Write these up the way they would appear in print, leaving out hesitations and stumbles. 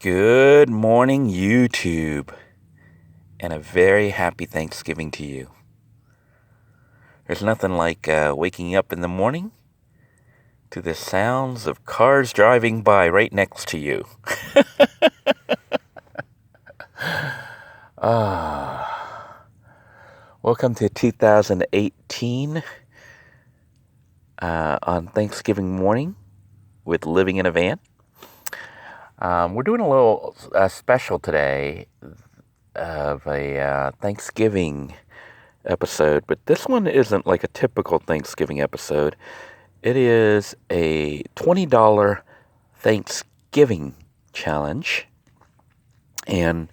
Good morning, YouTube, and a very happy Thanksgiving to you. There's nothing like waking up in the morning to the sounds of cars driving by right next to you. Welcome to 2018 on Thanksgiving morning with Living in a Van. We're doing a little special today of a Thanksgiving episode, but this one isn't like a typical Thanksgiving episode. It is a $20 Thanksgiving challenge, and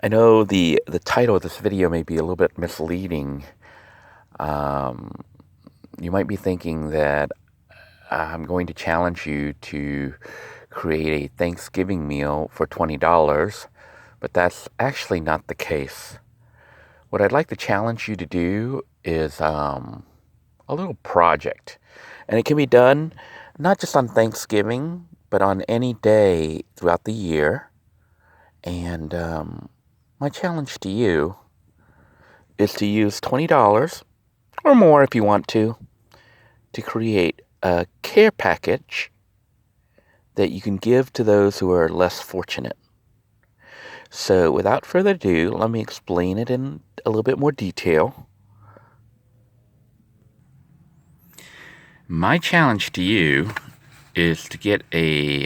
I know the title of this video may be a little bit misleading. You might be thinking that I'm going to challenge you to create a Thanksgiving meal for $20, but that's actually not the case. What I'd like to challenge you to do is a little project, and it can be done not just on Thanksgiving, but on any day throughout the year. And my challenge to you is to use $20 or more if you want to create a care package that you can give to those who are less fortunate. So without further ado, let me explain it in a little bit more detail. My challenge to you is to get a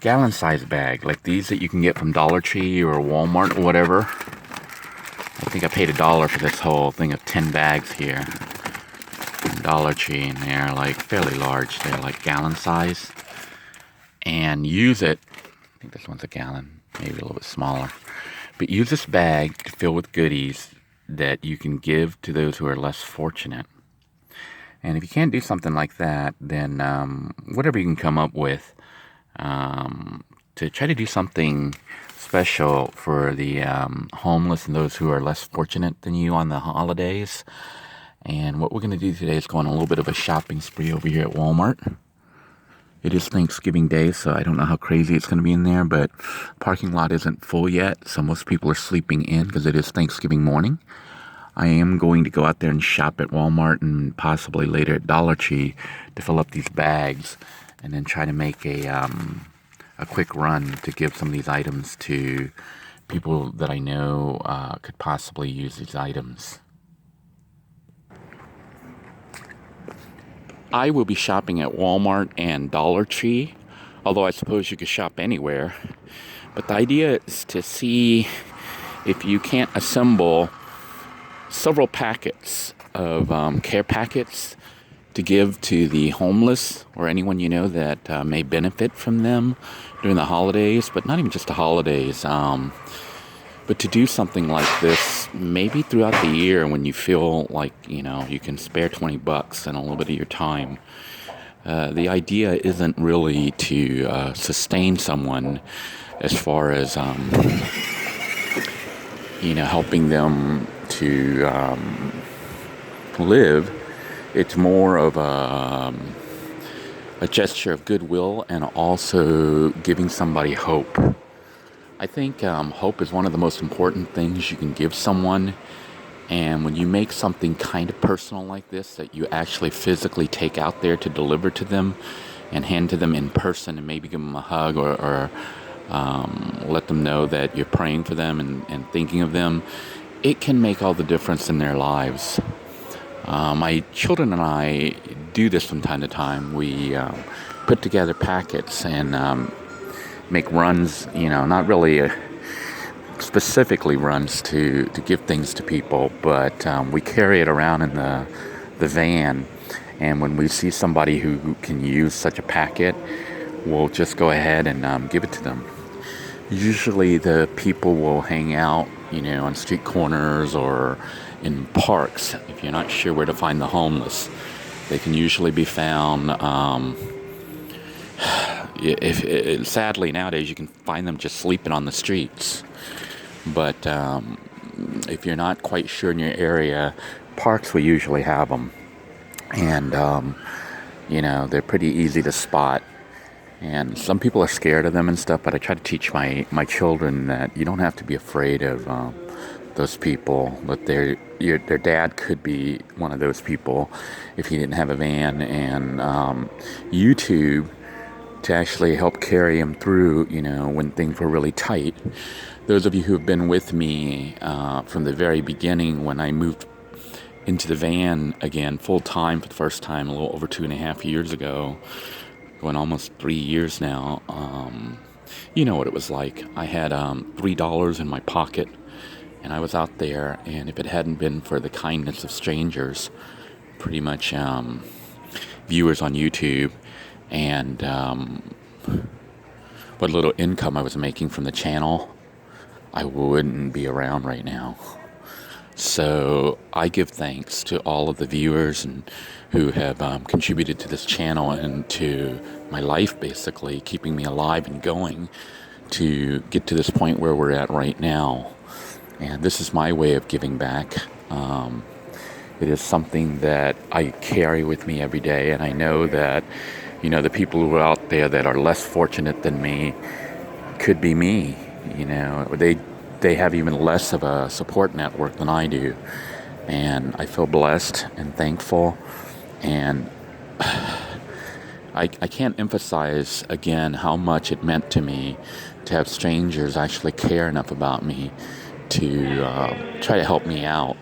gallon-sized bag, like these that you can get from Dollar Tree or Walmart or whatever. I think I paid $1 for this whole thing of 10 bags here from Dollar Tree, and they're like fairly large. They're like gallon size. And use it, I think this one's a gallon, maybe a little bit smaller. But use this bag to fill with goodies that you can give to those who are less fortunate. And if you can't do something like that, then whatever you can come up with to try to do something special for the homeless and those who are less fortunate than you on the holidays. And what we're going to do today is go on a little bit of a shopping spree over here at Walmart. It is Thanksgiving Day, so I don't know how crazy it's going to be in there, but parking lot isn't full yet, so most people are sleeping in because it is Thanksgiving morning. I am going to go out there and shop at Walmart and possibly later at Dollar Tree to fill up these bags and then try to make a quick run to give some of these items to people that I know could possibly use these items. I will be shopping at Walmart and Dollar Tree, although I suppose you could shop anywhere. But the idea is to see if you can't assemble several packets of care packets to give to the homeless or anyone you know that may benefit from them during the holidays, but not even just the holidays. But to do something like this, maybe throughout the year when you feel like, you can spare $20 and a little bit of your time. The idea isn't really to sustain someone as far as, helping them to live. It's more of a gesture of goodwill and also giving somebody hope. I think hope is one of the most important things you can give someone. And when you make something kind of personal like this, that you actually physically take out there to deliver to them and hand to them in person and maybe give them a hug or let them know that you're praying for them and thinking of them, it can make all the difference in their lives. My children and I do this from time to time. We put together packets and make runs, not really specifically runs to give things to people, but we carry it around in the van, and when we see somebody who can use such a packet, we'll just go ahead and give it to them. Usually the people will hang out, on street corners or in parks. If you're not sure where to find the homeless, they can usually be found. Sadly, nowadays you can find them just sleeping on the streets. But if you're not quite sure in your area, parks will usually have them. And, they're pretty easy to spot. And some people are scared of them and stuff, but I try to teach my children that you don't have to be afraid of those people. That their dad could be one of those people if he didn't have a van and YouTube to actually help carry him through, when things were really tight. Those of you who have been with me from the very beginning when I moved into the van again full time for the first time a little over 2.5 years ago, going almost 3 years now. You know what it was like. I had $3 in my pocket, and I was out there, and if it hadn't been for the kindness of strangers, pretty much viewers on YouTube, and what little income I was making from the channel, I wouldn't be around right now. So I give thanks to all of the viewers and who have contributed to this channel and to my life, basically keeping me alive and going to get to this point where we're at right now. And this is my way of giving back. It is something that I carry with me every day, and I know that the people who are out there that are less fortunate than me could be me. They have even less of a support network than I do. And I feel blessed and thankful. And I can't emphasize again how much it meant to me to have strangers actually care enough about me to try to help me out.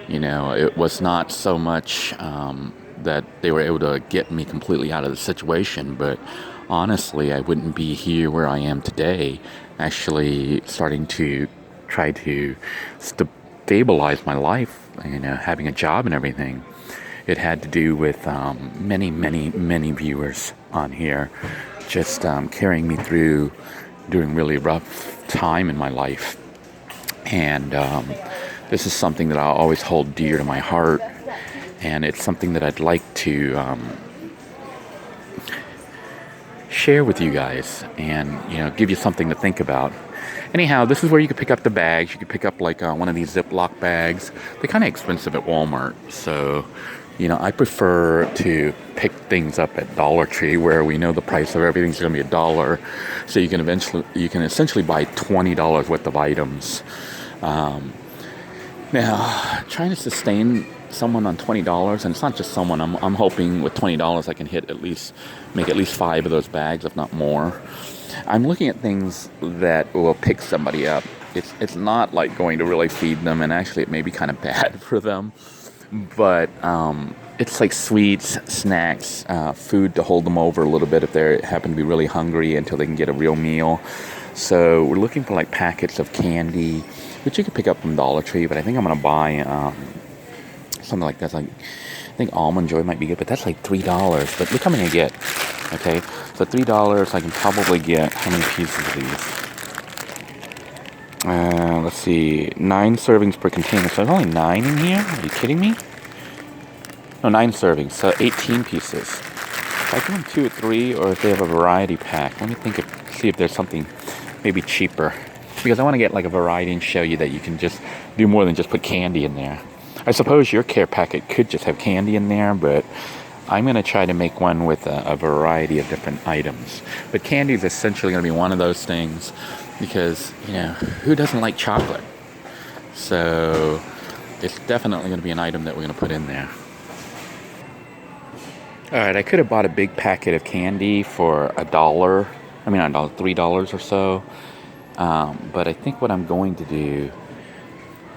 It was not so much that they were able to get me completely out of the situation, but honestly, I wouldn't be here where I am today, actually starting to try to stabilize my life, having a job and everything. It had to do with many, many, many viewers on here just carrying me through during really rough time in my life. And this is something that I'll always hold dear to my heart, and it's something that I'd like to share with you guys and give you something to think about. Anyhow, this is where you could pick up the bags. You could pick up like one of these Ziploc bags. They're kind of expensive at Walmart, so I prefer to pick things up at Dollar Tree, where we know the price of everything's going to be $1, so you can essentially buy $20 worth of items. Now, trying to sustain someone on $20, and it's not just someone. I'm hoping with $20 I can make at least 5 of those bags, if not more. I'm looking at things that will pick somebody up. It's not like going to really feed them, and actually it may be kind of bad for them. But it's like sweets, snacks, food to hold them over a little bit if they happen to be really hungry until they can get a real meal. So we're looking for like packets of candy, which you can pick up from Dollar Tree, but I think I'm going to buy something like that. I think Almond Joy might be good, but that's like $3. But look how many I get. Okay, so $3, I can probably get how many pieces of these? Let's see, 9 servings per container. So there's only 9 in here? Are you kidding me? No, 9 servings, so 18 pieces. I give them 2 or 3, or if they have a variety pack. Let me see if there's something maybe cheaper. Because I want to get like a variety and show you that you can just do more than just put candy in there. I suppose your care packet could just have candy in there, but I'm going to try to make one with a variety of different items. But candy is essentially going to be one of those things because, who doesn't like chocolate? So it's definitely going to be an item that we're going to put in there. All right, I could have bought a big packet of candy for $1. I mean, not $1, $3 or so. But I think what I'm going to do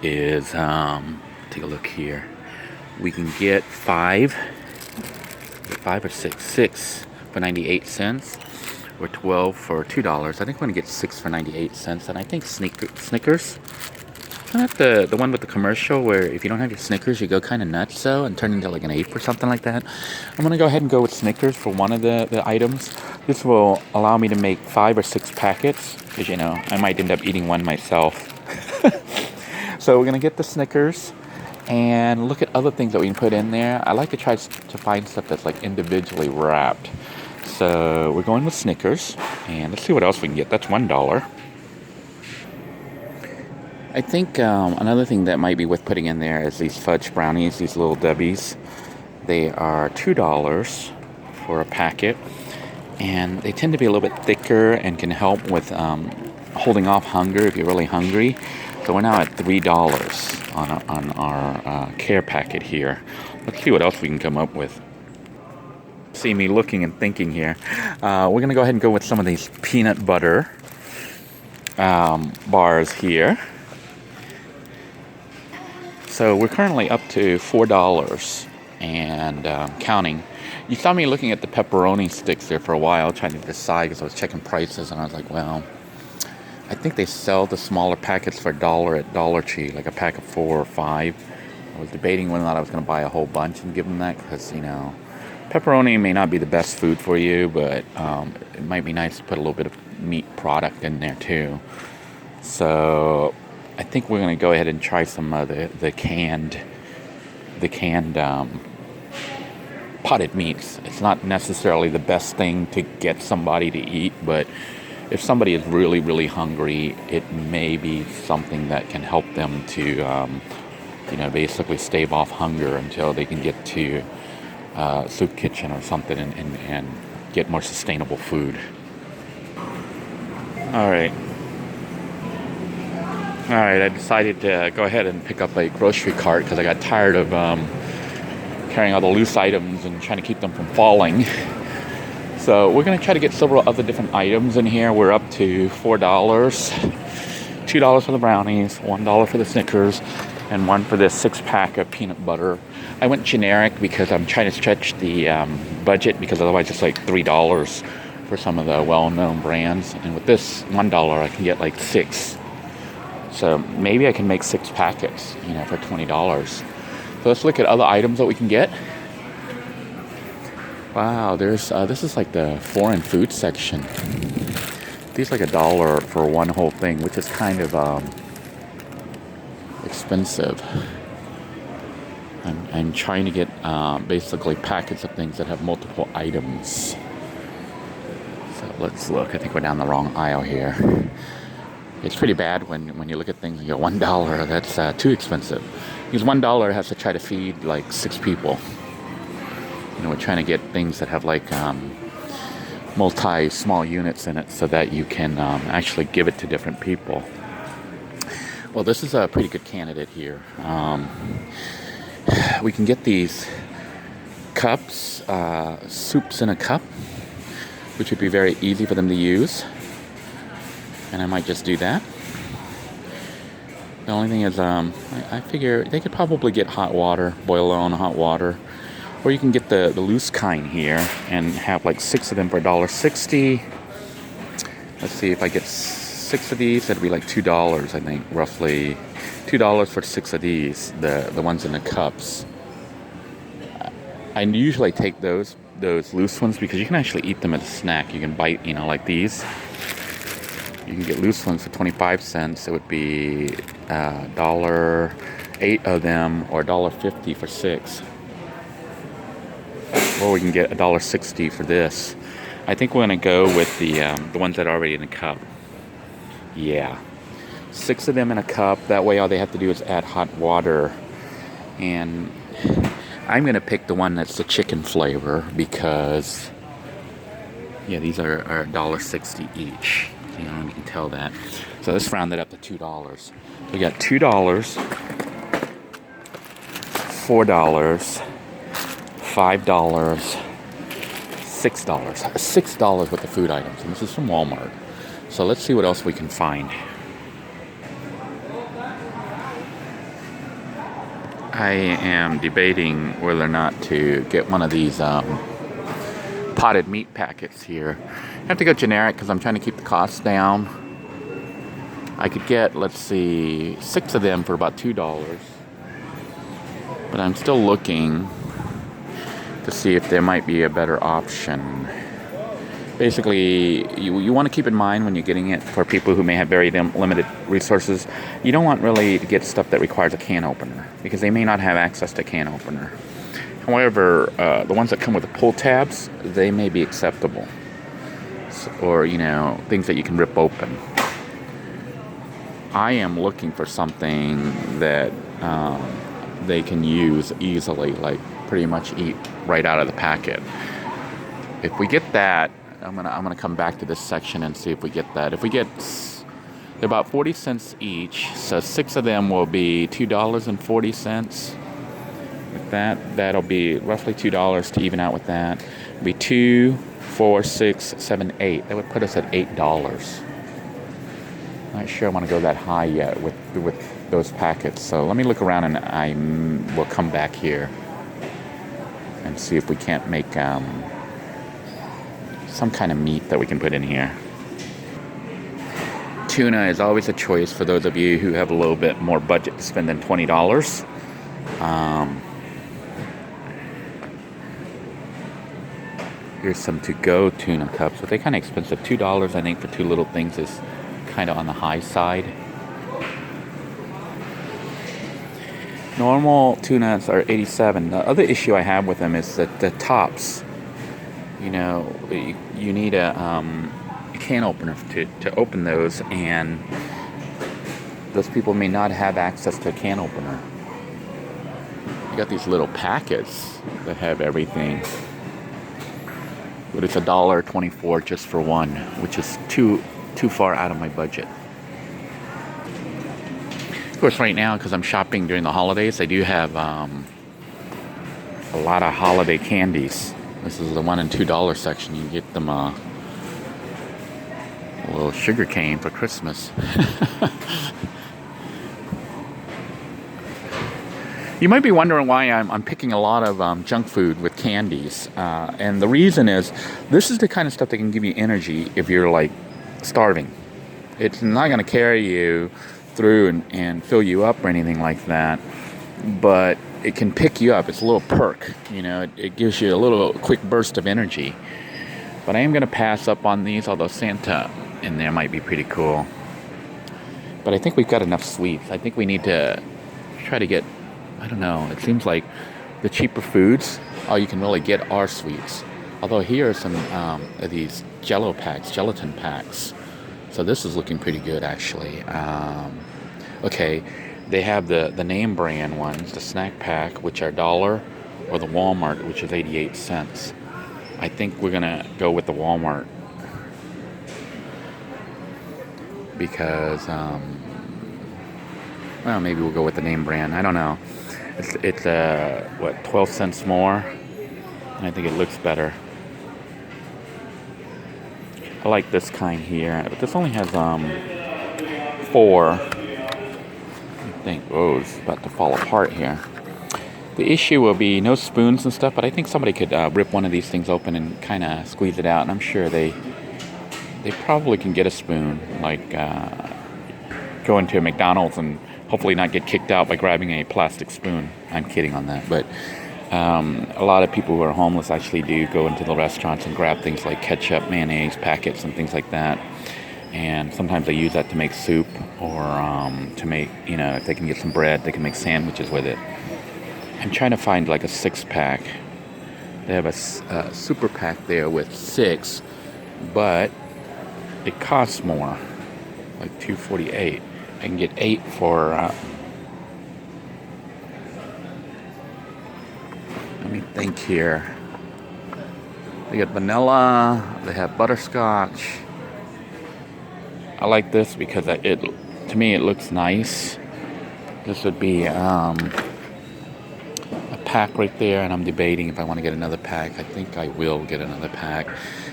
is take a look here. We can get 5 or 6 for 98 cents, or 12 for $2. I think I'm going to get 6 for 98 cents, and I think Snickers. Isn't that the one with the commercial where if you don't have your Snickers, you go kind of nuts and turn into like an ape or something like that? I'm going to go ahead and go with Snickers for one of the items. This will allow me to make 5 or 6 packets, because I might end up eating one myself. So we're going to get the Snickers and look at other things that we can put in there. I like to try to find stuff that's like individually wrapped. So we're going with Snickers, and let's see what else we can get. That's $1. I think another thing that might be worth putting in there is these Fudge Brownies, these little Debbies. They are $2 for a packet. and they tend to be a little bit thicker and can help with holding off hunger if you're really hungry. So we're now at $3 on our care packet here. Let's see what else we can come up with. See me looking and thinking here. We're gonna go ahead and go with some of these peanut butter bars here. So we're currently up to $4 and counting. You saw me looking at the pepperoni sticks there for a while, trying to decide because I was checking prices, and I was like, well, I think they sell the smaller packets for $1 at Dollar Tree, like a pack of 4 or 5. I was debating whether or not I was going to buy a whole bunch and give them that because, you know, pepperoni may not be the best food for you, but it might be nice to put a little bit of meat product in there too. So I think we're going to go ahead and try some of the canned potted meats. It's not necessarily the best thing to get somebody to eat, but if somebody is really, really hungry, it may be something that can help them to, basically stave off hunger until they can get to soup kitchen or something and get more sustainable food. All right, I decided to go ahead and pick up a grocery cart because I got tired of carrying all the loose items and trying to keep them from falling. So we're going to try to get several other different items in here. We're up to $4, $2 for the brownies, $1 for the Snickers, and $1 for this 6-pack of peanut butter. I went generic because I'm trying to stretch the budget, because otherwise it's like $3 for some of the well-known brands. And with this $1, I can get like 6. So maybe I can make 6 packets, for $20. So let's look at other items that we can get. Wow, there's this is like the foreign food section. These like $1 for one whole thing, which is kind of expensive. I'm trying to get basically packets of things that have multiple items. So let's look. I think we're down the wrong aisle here. It's pretty bad when you look at things and you go, $1, that's too expensive. Because $1 has to try to feed like 6 people. We're trying to get things that have like multi-small units in it so that you can actually give it to different people. Well, this is a pretty good candidate here. We can get these cups, soups in a cup, which would be very easy for them to use. And I might just do that. The only thing is, I figure they could probably get hot water, boil their own hot water. Or you can get the loose kind here and have like 6 of them for $1.60. Let's see, if I get 6 of these, that'd be like $2, I think, roughly. $2 for 6 of these, the ones in the cups. I usually take those loose ones because you can actually eat them as a snack. You can bite, like these. You can get loose ones for 25 cents. It would be $8 of them, or $1.50 for 6. Or we can get $1.60 for this. I think we're gonna go with the ones that are already in the cup. Yeah, 6 of them in a cup. That way, all they have to do is add hot water. And I'm gonna pick the one that's the chicken flavor because, yeah, these are $1.60 each. You can tell that. So let's round it up to $2. We got $2, $4. $5, $6. $6 with the food items. And this is from Walmart. So let's see what else we can find. I am debating whether or not to get one of these potted meat packets here. I have to go generic because I'm trying to keep the costs down. I could get, let's see, 6 of them for about $2. But I'm still looking to see if there might be a better option. Basically, you want to keep in mind when you're getting it for people who may have very limited resources, you don't want really to get stuff that requires a can opener because they may not have access to a can opener. However, the ones that come with the pull tabs, they may be acceptable. Or, things that you can rip open. I am looking for something that they can use easily, like pretty much eat right out of the packet. If we get that, I'm gonna come back to this section and see if we get that. If we get, they're about 40 cents each, so 6 of them will be $2.40. With that, that'll be roughly $2 to even out with that. It'll be 2, 4, 6, 7, 8. That would put us at $8. Not sure I want to go that high yet with those packets. So let me look around, and I will come back here and see if we can't make some kind of meat that we can put in here. Tuna is always a choice for those of you who have a little bit more budget to spend than $20. Here's some to-go tuna cups, but they're kind of expensive. $2, I think, for 2 little things is kind of on the high side. Normal tunas are $87. The other issue I have with them is that the tops, you know, you need a can opener to open those, and those people may not have access to a can opener. You got these little packets that have everything, but it's $1.24 just for one, which is too far out of my budget. Of course, right now, because I'm shopping during the holidays, I do have a lot of holiday candies. This is the $1 and $2 section. You get them a little sugar cane for Christmas. You might be wondering why I'm picking a lot of junk food with candies. And the reason is, this is the kind of stuff that can give you energy if you're like starving. It's not going to carry you through and fill you up or anything like that, but it can pick you up. It's a little perk, you know. It gives you a little quick burst of energy. But I am going to pass up on these, although Santa in there might be pretty cool. But I think we've got enough sweets. I think we need to try to get, I don't know, it seems like the cheaper foods, all you can really get are sweets. Although here are some of these gelatin packs. So this is looking pretty good, actually. Okay, they have the name brand ones, the snack pack, which are $1, or the Walmart, which is 88 cents. I think we're going to go with the Walmart because, well, maybe we'll go with the name brand. I don't know. It's 12 cents more, and I think it looks better. I like this kind here, but this only has 4. I think, oh, it's about to fall apart here. The issue will be no spoons and stuff, but I think somebody could rip one of these things open and kind of squeeze it out, and I'm sure they probably can get a spoon, like go into a McDonald's and hopefully not get kicked out by grabbing a plastic spoon. I'm kidding on that, but a lot of people who are homeless actually do go into the restaurants and grab things like ketchup, mayonnaise, packets, and things like that. And sometimes they use that to make soup, or to make, you know, if they can get some bread, they can make sandwiches with it. I'm trying to find like a 6-pack. They have a super pack there with 6, but it costs more, like $2.48. I can get 8 for. Let me think here. They got vanilla. They have butterscotch. I like this because to me, it looks nice. This would be a pack right there, and I'm debating if I want to get another pack. I think I will get another pack.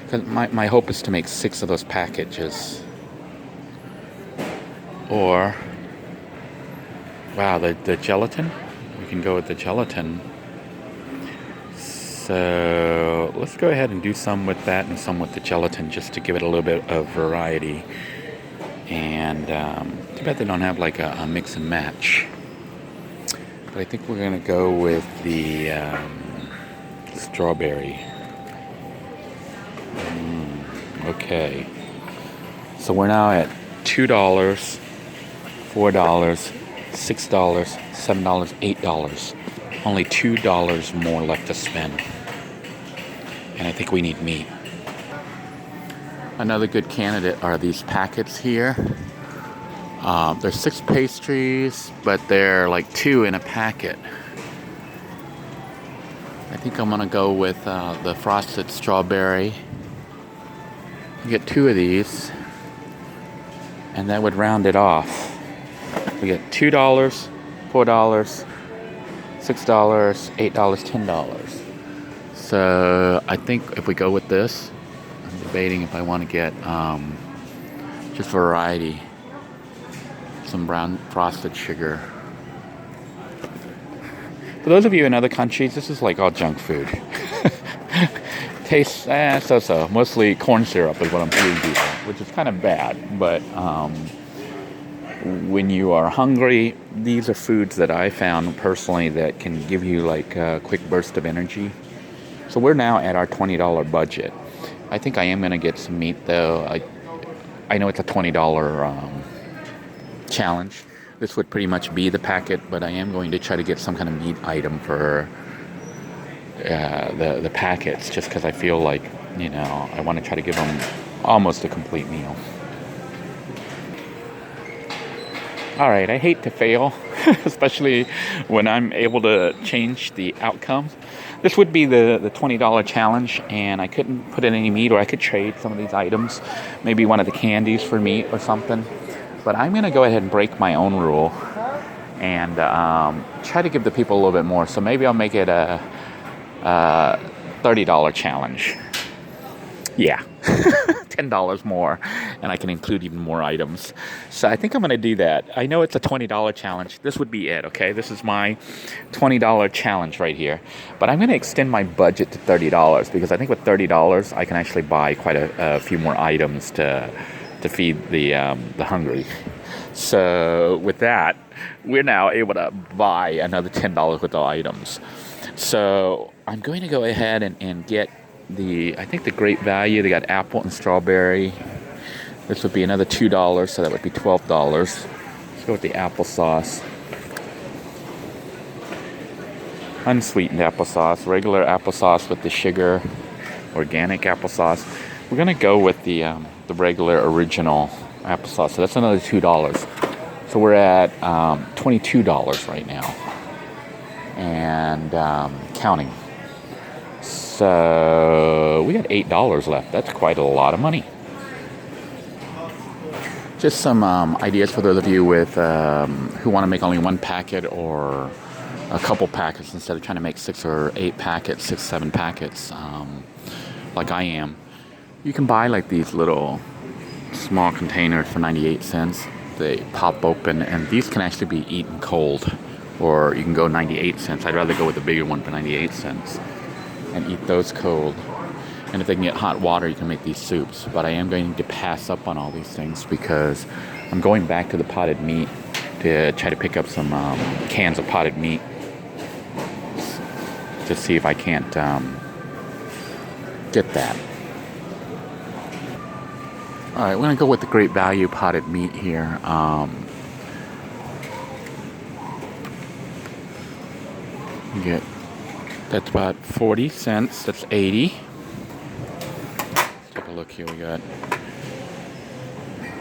Because my hope is to make 6 of those packages. Or, wow, the gelatin? We can go with the gelatin. So let's go ahead and do some with that and some with the gelatin, just to give it a little bit of variety. And too bad they don't have like a mix and match. But I think we're going to go with the strawberry. Okay. So we're now at $2, $4, $6, $7, $8. Only $2 more left to spend. And I think we need meat. Another good candidate are these packets here. There's 6 pastries, but they're like 2 in a packet. I think I'm gonna go with the frosted strawberry. You get 2 of these, and that would round it off. We get $2, $4, $6, $8, $10. So I think if we go with this, I'm debating if I want to get just variety, some brown frosted sugar. For those of you in other countries, this is like all junk food. Tastes so-so. Mostly corn syrup is what I'm feeding people, which is kind of bad. But when you are hungry, these are foods that I found personally that can give you like a quick burst of energy. So we're now at our $20 budget. I think I am going to get some meat though. I know it's a $20 challenge. This would pretty much be the packet, but I am going to try to get some kind of meat item for the packets, just because I feel like, I want to try to give them almost a complete meal. All right, I hate to fail, especially when I'm able to change the outcome. This would be the $20 challenge, and I couldn't put in any meat, or I could trade some of these items, maybe one of the candies for meat or something. But I'm going to go ahead and break my own rule and try to give the people a little bit more. So maybe I'll make it a $30 challenge. Yeah, $10 more, and I can include even more items. So I think I'm going to do that. I know it's a $20 challenge. This would be it, okay? This is my $20 challenge right here. But I'm going to extend my budget to $30 because I think with $30 I can actually buy quite a few more items to feed the hungry. So with that, we're now able to buy another $10 worth of items. So I'm going to go ahead and get I think the great value. They got apple and strawberry. This would be another $2, so that would be $12. Let's go with the applesauce. Unsweetened applesauce, regular applesauce with the sugar, organic applesauce. We're going to go with the regular original applesauce. So that's another $2. So we're at $22 right now. And counting. So we got $8 left. That's quite a lot of money. Just some ideas for those of you with who want to make only one packet or a couple packets instead of trying to make 6 or 8 packets, 6, 7 packets, like I am. You can buy like these little small containers for 98 cents. They pop open, and these can actually be eaten cold. Or you can go 98 cents. I'd rather go with the bigger one for 98 cents and eat those cold. And if they can get hot water, you can make these soups. But I am going to pass up on all these things because I'm going back to the potted meat to try to pick up some cans of potted meat to see if I can't get that. All right, we're going to go with the great value potted meat here. You get, that's about 40 cents. That's 80. Let's take a look here. We got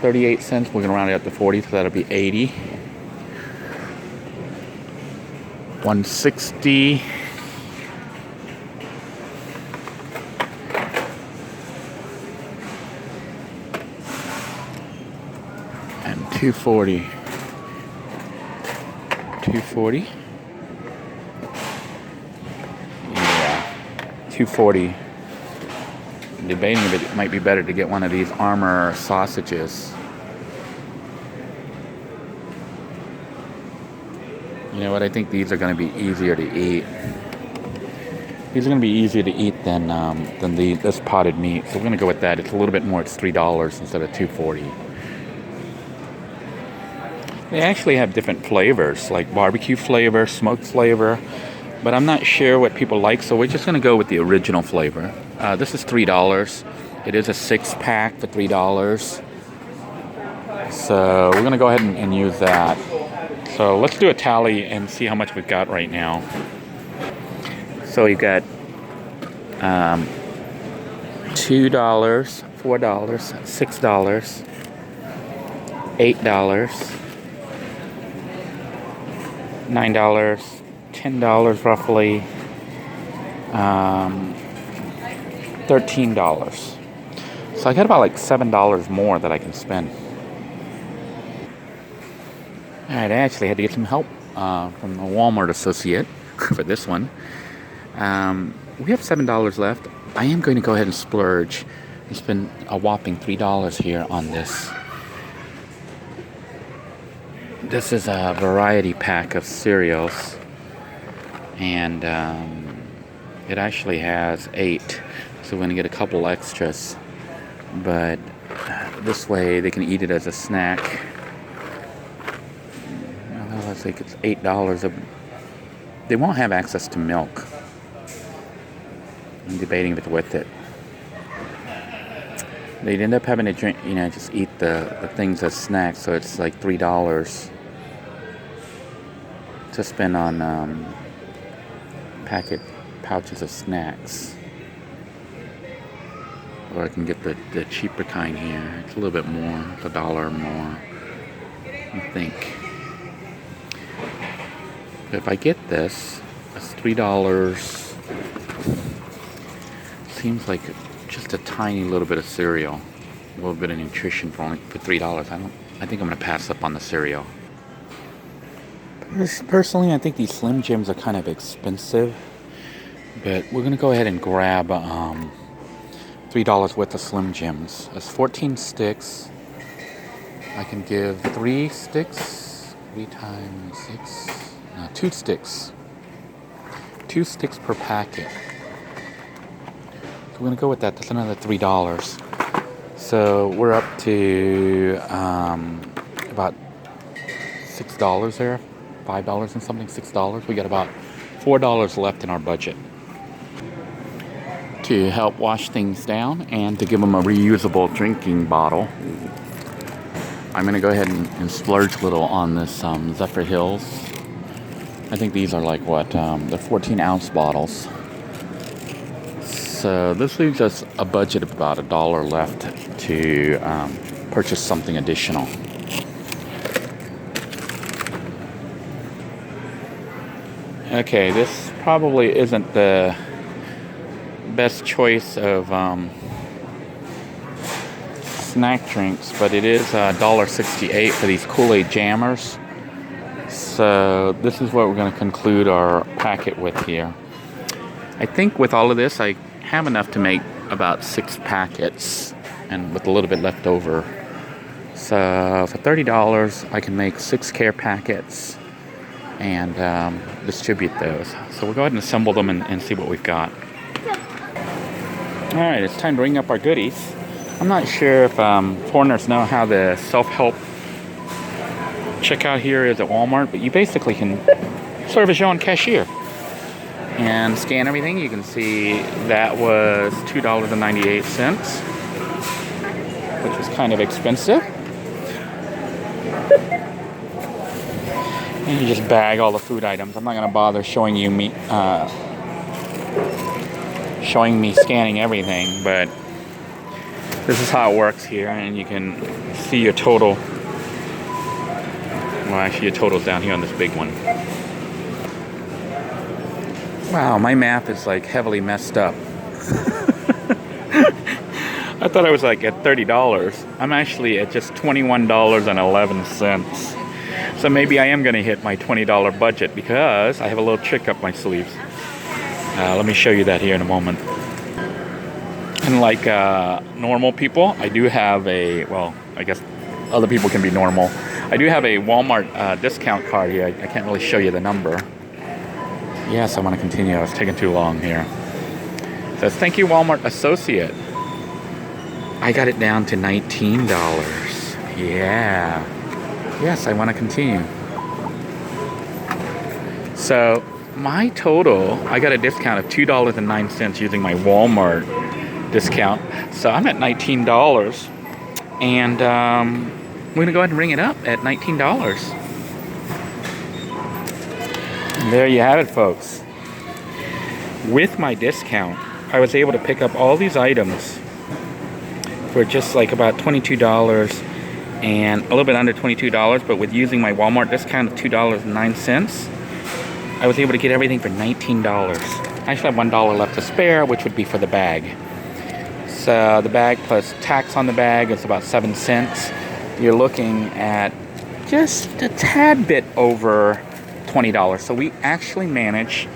38 cents. We're going to round it up to 40, so that'll be 80. 160. And 240. 240. 240. I'm debating if it might be better to get one of these Armor sausages. You know what? I think these are going to be easier to eat. These are going to be easier to eat than this potted meat. So we're going to go with that. It's a little bit more. It's $3 instead of $2.40. They actually have different flavors, like barbecue flavor, smoked flavor. But I'm not sure what people like, so we're just going to go with the original flavor. This is $3. It is a 6-pack for $3. So we're going to go ahead and use that. So let's do a tally and see how much we've got right now. So we've got $2, $4, $6, $8, $9, $10 roughly, $13. So I got about like $7 more that I can spend. Alright, I actually had to get some help from a Walmart associate for this one. We have $7 left. I am going to go ahead and splurge and spend a whopping $3 here on this. This is a variety pack of cereals, and it actually has 8, so we're going to get a couple extras, but this way they can eat it as a snack. I think it's $8. They won't have access to milk. I'm debating if it's worth it. They'd end up having to drink, just eat the things as snacks, so it's like $3 to spend on packet pouches of snacks. Or I can get the cheaper kind here. It's a little bit more, it's $1 more, I think. But if I get this, it's $3. Seems like just a tiny little bit of cereal, a little bit of nutrition for $3. I think I'm gonna pass up on the cereal. Personally, I think these Slim Jims are kind of expensive, but we're gonna go ahead and grab $3 worth of Slim Jims. That's 14 sticks. I can give 3 sticks. 3 times 6. No, 2 sticks. 2 sticks per packet. We're gonna go with that. That's another $3. So we're up to about $6 there, $5 and something, $6. We got about $4 left in our budget to help wash things down and to give them a reusable drinking bottle. I'm gonna go ahead and splurge a little on this Zephyr Hills. I think these are like what? They're 14-ounce bottles. So this leaves us a budget of about $1 left to purchase something additional. Okay, this probably isn't the best choice of snack drinks, but it is $1.68 for these Kool-Aid jammers. So this is what we're going to conclude our packet with here. I think with all of this, I have enough to make about 6 packets, and with a little bit left over. So for $30, I can make 6 care packets and distribute those. So we'll go ahead and assemble them and see what we've got. All right, it's time to ring up our goodies. I'm not sure if foreigners know how the self-help checkout here is at Walmart, but you basically can serve as your own cashier and scan everything. You can see that was $2.98, which was kind of expensive. And you just bag all the food items. I'm not going to bother showing me scanning everything, but this is how it works here, and you can see your total. Well, actually, your total's down here on this big one. Wow, my math is like heavily messed up. I thought I was like at $30. I'm actually at just $21.11. So maybe I am going to hit my $20 budget because I have a little trick up my sleeves. Let me show you that here in a moment. And like normal people, I do have well, I guess other people can be normal. I do have a Walmart discount card here. I can't really show you the number. Yes, I want to continue. I was taking too long here. It says, thank you, Walmart associate. I got it down to $19. Yeah. Yes, I want to continue. So my total, I got a discount of $2.09 using my Walmart discount. So I'm at $19. And we're going to go ahead and ring it up at $19. And there you have it, folks. With my discount, I was able to pick up all these items for just like about $22 and a little bit under $22, but with using my Walmart discount of $2.09, I was able to get everything for $19. I actually have $1 left to spare, which would be for the bag. plus the bag plus tax on the bag is about 7 cents. You're looking at just a tad bit over $20. So we actually managed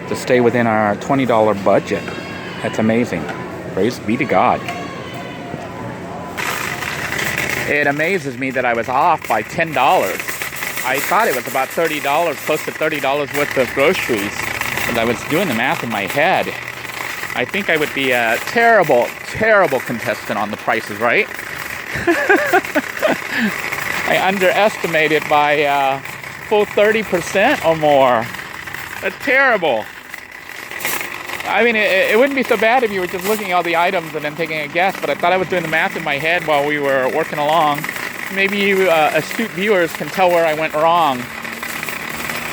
to stay within our $20 budget. That's amazing. Praise be to God. It amazes me that I was off by $10. I thought it was about $30, close to $30 worth of groceries. As I was doing the math in my head, I think I would be a terrible, terrible contestant on The Price is Right. I underestimated by full 30% or more. That's terrible. I mean, it wouldn't be so bad if you were just looking at all the items and then taking a guess, but I thought I was doing the math in my head while we were working along. Maybe you astute viewers can tell where I went wrong.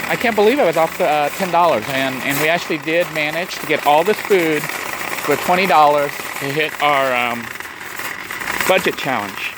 I can't believe I was off $10, and we actually did manage to get all this food for $20 to hit our budget challenge.